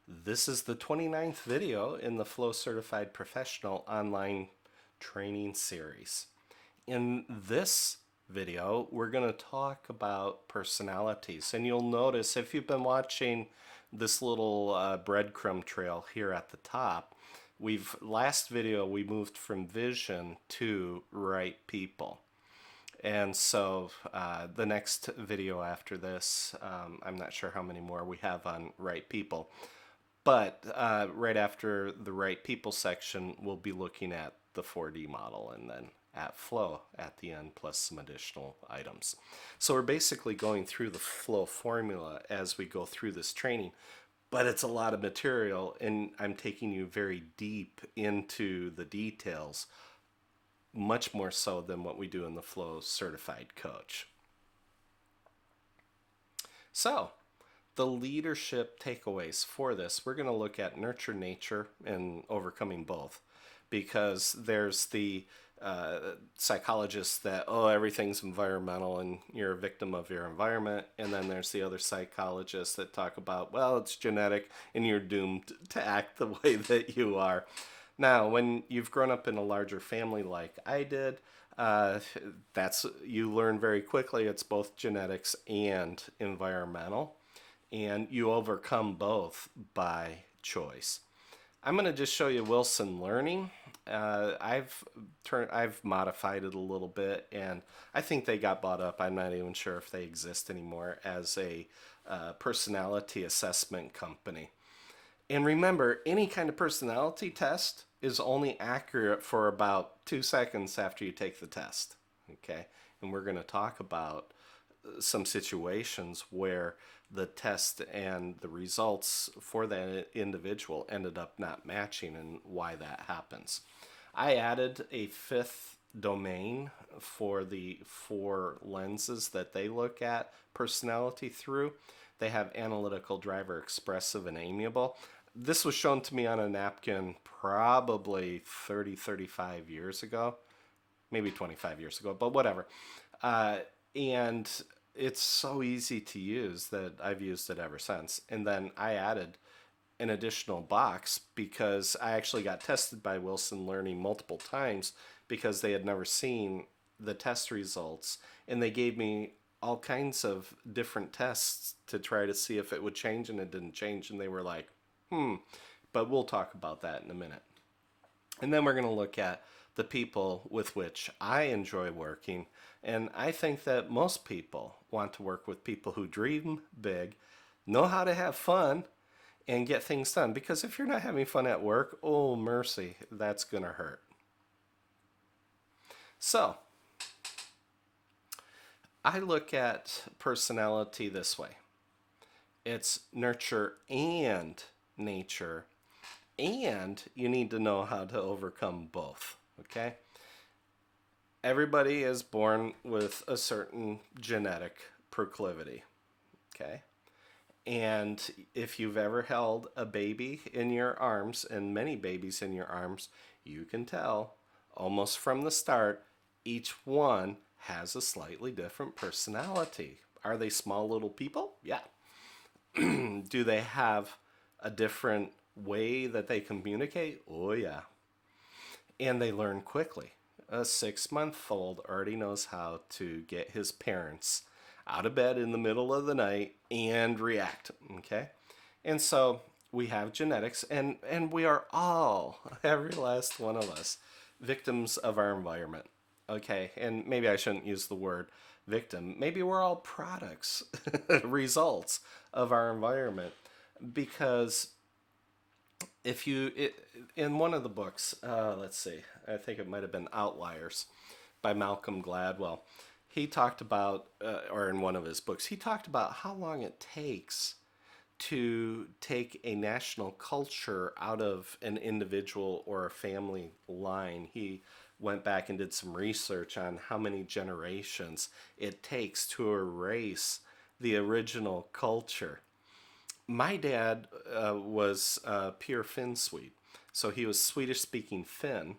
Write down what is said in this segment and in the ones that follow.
This is the 29th video in the Flow Certified Professional online training series. In this video, we're going to talk about personalities. And you'll notice if you've been watching this little breadcrumb trail here at the top, last video we moved from vision to right people. And so the next video after this, I'm not sure how many more we have on right people. But right after the right people section, we'll be looking at the 4D model and then at flow at the end, plus some additional items. So we're basically going through the flow formula as we go through this training, but it's a lot of material and I'm taking you very deep into the details, much more so than what we do in the Flow Certified Coach. So, the leadership takeaways for this, we're going to look at nurture, nature, and overcoming both. Because there's the psychologists that, everything's environmental and you're a victim of your environment. And then there's the other psychologists that talk about, it's genetic and you're doomed to act the way that you are. Now, when you've grown up in a larger family like I did, you learn very quickly it's both genetics and environmental. And you overcome both by choice. I'm going to just show you Wilson Learning. I've modified it a little bit, and I think they got bought up. I'm not even sure if they exist anymore as a personality assessment company. And remember, any kind of personality test is only accurate for about 2 seconds after you take the test. Okay, and we're going to talk about some situations where the test and the results for that individual ended up not matching and why that happens. I added a 5th domain for the 4 lenses that they look at personality through. They have analytical, driver, expressive, and amiable. This was shown to me on a napkin probably 35 years ago, maybe 25 years ago, but whatever. And it's so easy to use that I've used it ever since. And then I added an additional box because I actually got tested by Wilson Learning multiple times because they had never seen the test results. And they gave me all kinds of different tests to try to see if it would change, and it didn't change. And they were like, but we'll talk about that in a minute. And then we're going to look at the people with which I enjoy working. And I think that most people want to work with people who dream big, know how to have fun, and get things done. Because if you're not having fun at work, oh mercy, that's going to hurt. So, I look at personality this way. It's nurture and nature, and you need to know how to overcome both. Okay? Everybody is born with a certain genetic proclivity. Okay? And if you've ever held a baby in your arms, and many babies in your arms, you can tell almost from the start, each one has a slightly different personality. Are they small little people? Yeah. Do they have a different way that they communicate? Oh, yeah. And they learn quickly. A 6-month-old already knows how to get his parents out of bed in the middle of the night and react. Okay? And so we have genetics, and we are all, every last one of us, victims of our environment. Okay? And maybe I shouldn't use the word victim. Maybe we're all products, results of our environment. Because in one of the books, let's see, I think it might have been Outliers by Malcolm Gladwell, he talked about, or in one of his books, he talked about how long it takes to take a national culture out of an individual or a family line. He went back and did some research on how many generations it takes to erase the original culture. My dad was pure Finn Swede, so he was Swedish-speaking Finn,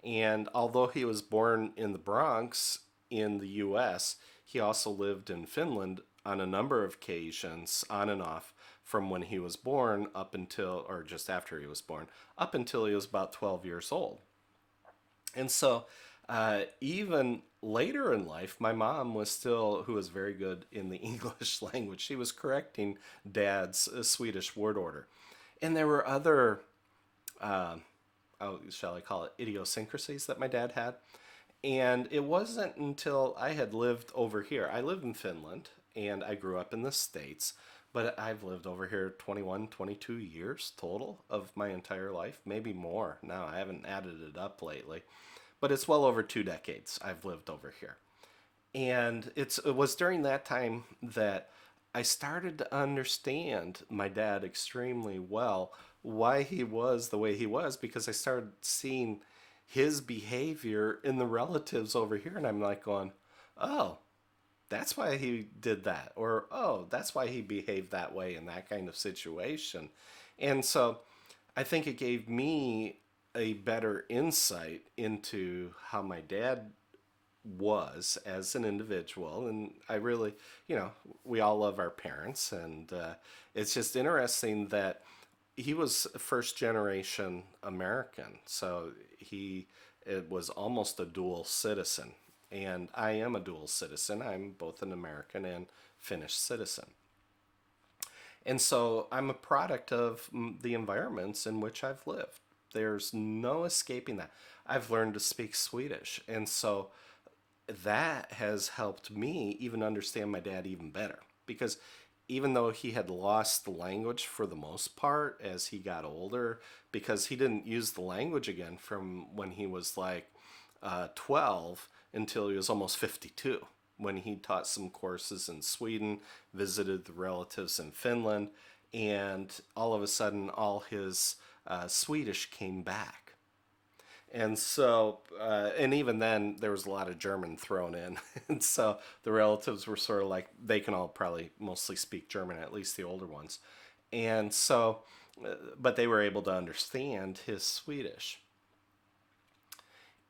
and although he was born in the Bronx in the U.S., he also lived in Finland on a number of occasions, on and off, from when he was born up until, or just after he was born, up until he was about 12 years old. And so, even later in life, my mom was still, who was very good in the English language, she was correcting dad's Swedish word order. And there were other, oh, shall I call it, idiosyncrasies that my dad had. And it wasn't until I had lived over here. I live in Finland and I grew up in the States, but I've lived over here 21, 22 years total of my entire life, maybe more now. I haven't added it up lately, but it's well over 2 decades I've lived over here. And it was during that time that I started to understand my dad extremely well, why he was the way he was, because I started seeing his behavior in the relatives over here. And I'm like going, oh, that's why he did that. Or, oh, that's why he behaved that way in that kind of situation. And so I think it gave me a better insight into how my dad was as an individual. And I really, we all love our parents. And it's just interesting that he was first generation American. So it was almost a dual citizen. And I am a dual citizen. I'm both an American and Finnish citizen. And so I'm a product of the environments in which I've lived. There's no escaping that. I've learned to speak Swedish. And so that has helped me even understand my dad even better. Because even though he had lost the language for the most part as he got older, because he didn't use the language again from when he was like 12 until he was almost 52, when he taught some courses in Sweden, visited the relatives in Finland, and all of a sudden all his Swedish came back. And so, and even then, there was a lot of German thrown in. And so the relatives were sort of like, they can all probably mostly speak German, at least the older ones. And so, but they were able to understand his Swedish.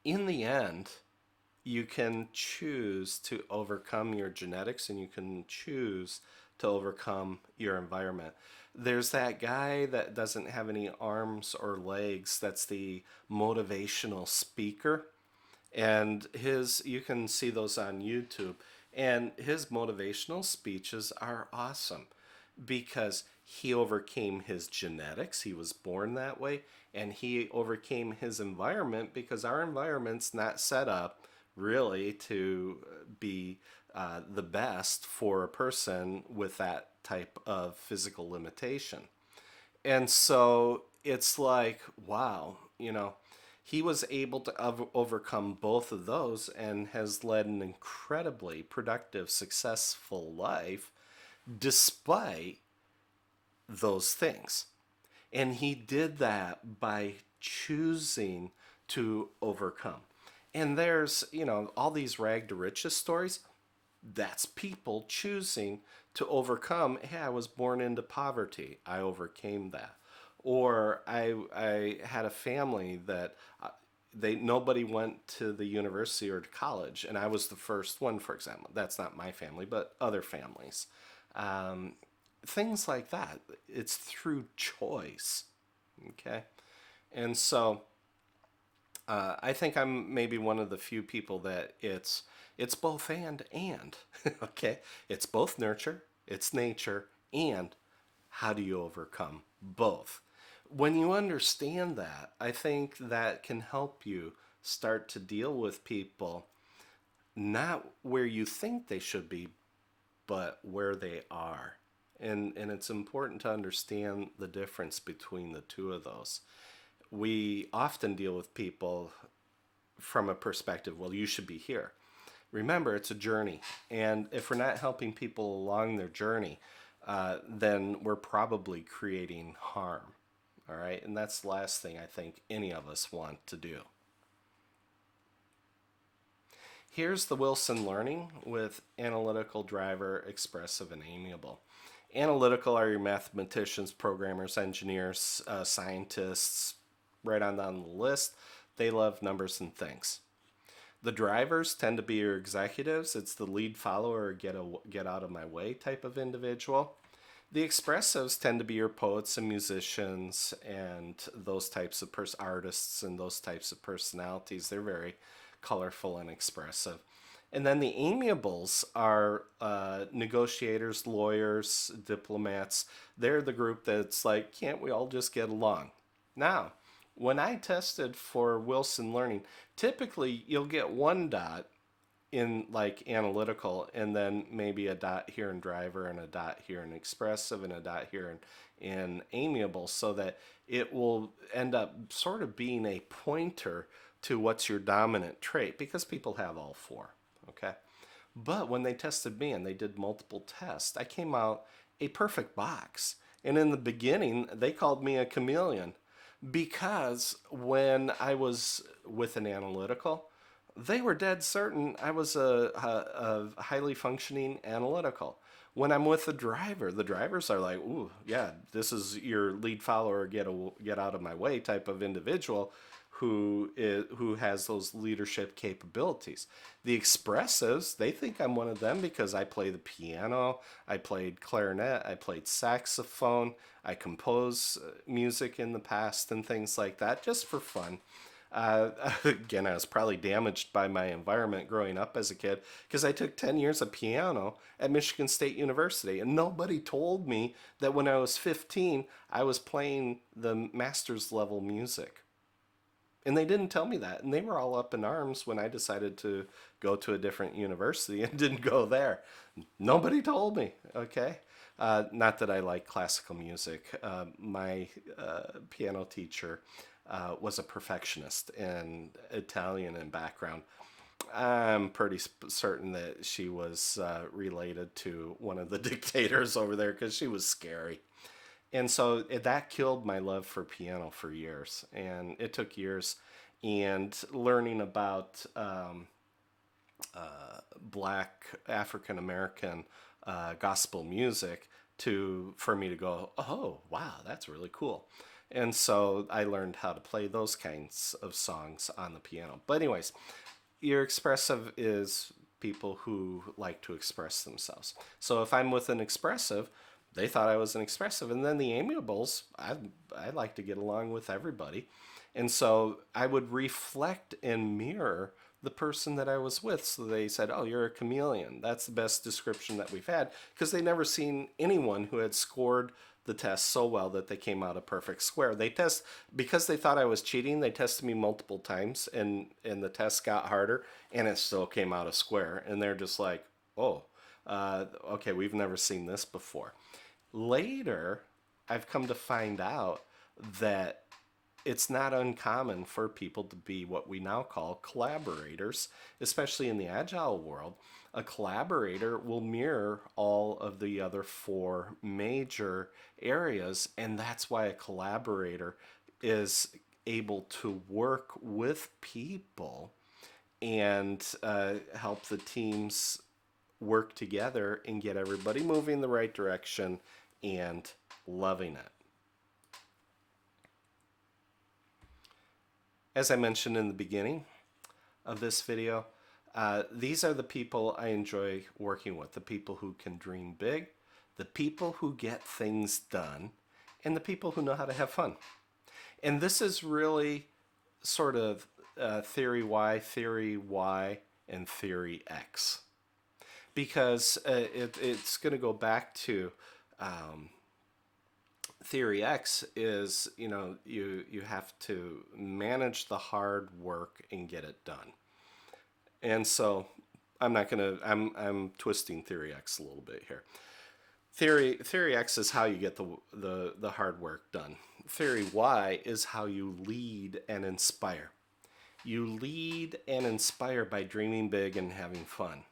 In the end, you can choose to overcome your genetics and you can choose to overcome your environment. There's that guy that doesn't have any arms or legs, that's the motivational speaker. And you can see those on YouTube. And his motivational speeches are awesome because he overcame his genetics. He was born that way. And he overcame his environment because our environment's not set up really to be the best for a person with that type of physical limitation. And so it's like, wow, he was able to overcome both of those and has led an incredibly productive, successful life despite those things. And he did that by choosing to overcome. And there's, all these rag to riches stories. That's people choosing to overcome. Hey, I was born into poverty. I overcame that. Or I had a family that nobody went to the university or to college, and I was the first one, for example. That's not my family, but other families. Things like that. It's through choice. Okay, and so I think I'm maybe one of the few people that it's both and okay, it's both nurture, it's nature, and how do you overcome both? When you understand that, I think that can help you start to deal with people not where you think they should be, but where they are. And it's important to understand the difference between the two of those. We often deal with people from a perspective, well, you should be here. Remember, it's a journey. And if we're not helping people along their journey, then we're probably creating harm. All right. And that's the last thing I think any of us want to do. Here's the Wilson learning with analytical, driver, expressive, and amiable. Analytical are your mathematicians, programmers, engineers, scientists, right on down the list. They love numbers and things. The drivers tend to be your executives. It's the lead follower or get out of my way type of individual. The expressives tend to be your poets and musicians and those types of artists and those types of personalities. They're very colorful and expressive. And then the amiables are negotiators, lawyers, diplomats. They're the group that's like, can't we all just get along? Now, when I tested for Wilson Learning, typically you'll get one dot in like analytical, and then maybe a dot here in driver and a dot here in expressive and a dot here in amiable, so that it will end up sort of being a pointer to what's your dominant trait, because people have all four. Okay. But when they tested me and they did multiple tests, I came out a perfect box. And in the beginning, they called me a chameleon, because when I was with an analytical, they were dead certain I was a highly functioning analytical. When I'm with the drivers are like, "Ooh, yeah, this is your lead follower, get out of my way" type of individual who has those leadership capabilities. The expressives, they think I'm one of them because I play the piano, I played clarinet, I played saxophone, I compose music in the past and things like that just for fun. Again, I was probably damaged by my environment growing up as a kid, because I took 10 years of piano at Michigan State University, and nobody told me that when I was 15, I was playing the master's level music. And they didn't tell me that. And they were all up in arms when I decided to go to a different university and didn't go there. Nobody told me, okay? Not that I like classical music. My piano teacher was a perfectionist and Italian in background. I'm pretty certain that she was related to one of the dictators over there, because she was scary. And so that killed my love for piano for years. And it took years and learning about black African American gospel music for me to go, oh, wow, that's really cool. And so I learned how to play those kinds of songs on the piano. But anyways, your expressive is people who like to express themselves. So if I'm with an expressive, they thought I was an expressive. And then the amiables, I like to get along with everybody. And so I would reflect and mirror the person that I was with. So they said, oh, you're a chameleon. That's the best description that we've had, because they never seen anyone who had scored the test so well that they came out a perfect square. Because they thought I was cheating, they tested me multiple times, and the test got harder, and it still came out a square. And they're just like, oh, okay, we've never seen this before. Later, I've come to find out that it's not uncommon for people to be what we now call collaborators, especially in the Agile world. A collaborator will mirror all of the other four major areas, and that's why a collaborator is able to work with people and help the teams work together and get everybody moving the right direction and loving it. As I mentioned in the beginning of this video, these are the people I enjoy working with. The people who can dream big, the people who get things done, and the people who know how to have fun. And this is really sort of theory Y, and theory X. Because it's going to go back to theory X is, you have to manage the hard work and get it done. And so I'm twisting theory X a little bit here. Theory X is how you get the hard work done. Theory Y is how you lead and inspire. You lead and inspire by dreaming big and having fun.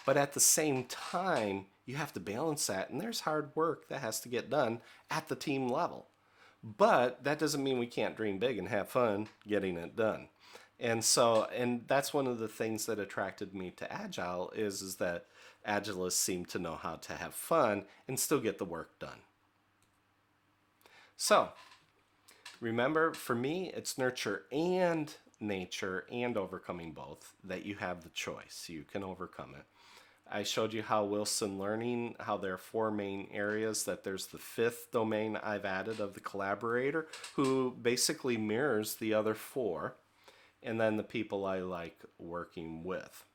But at the same time, you have to balance that, and there's hard work that has to get done at the team level. But that doesn't mean we can't dream big and have fun getting it done. And that's one of the things that attracted me to Agile is that Agilists seem to know how to have fun and still get the work done. So, remember, for me, it's nurture and nature and overcoming both, that you have the choice. You can overcome it. I showed you how Wilson Learning, how there are four main areas, that there's the fifth domain I've added of the collaborator, who basically mirrors the other four, and then the people I like working with.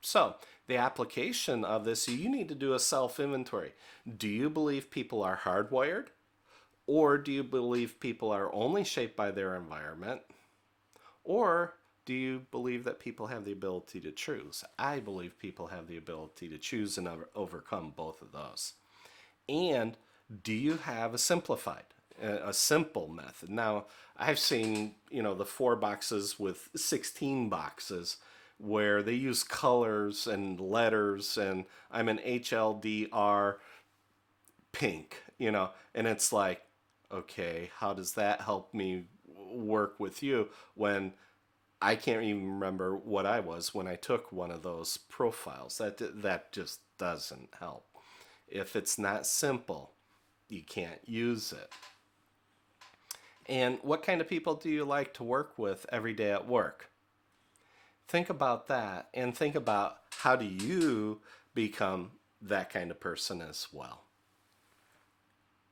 So, the application of this, you need to do a self inventory. Do you believe people are hardwired? Or do you believe people are only shaped by their environment? Or do you believe that people have the ability to choose? I believe people have the ability to choose and overcome both of those. And do you have a simple method? Now, I've seen, the 4 boxes with 16 boxes where they use colors and letters, and I'm an HLDR pink, and it's like, okay, how does that help me work with you when I can't even remember what I was when I took one of those profiles? That just doesn't help. If it's not simple, you can't use it. And what kind of people do you like to work with every day at work? Think about that, and think about, how do you become that kind of person as well?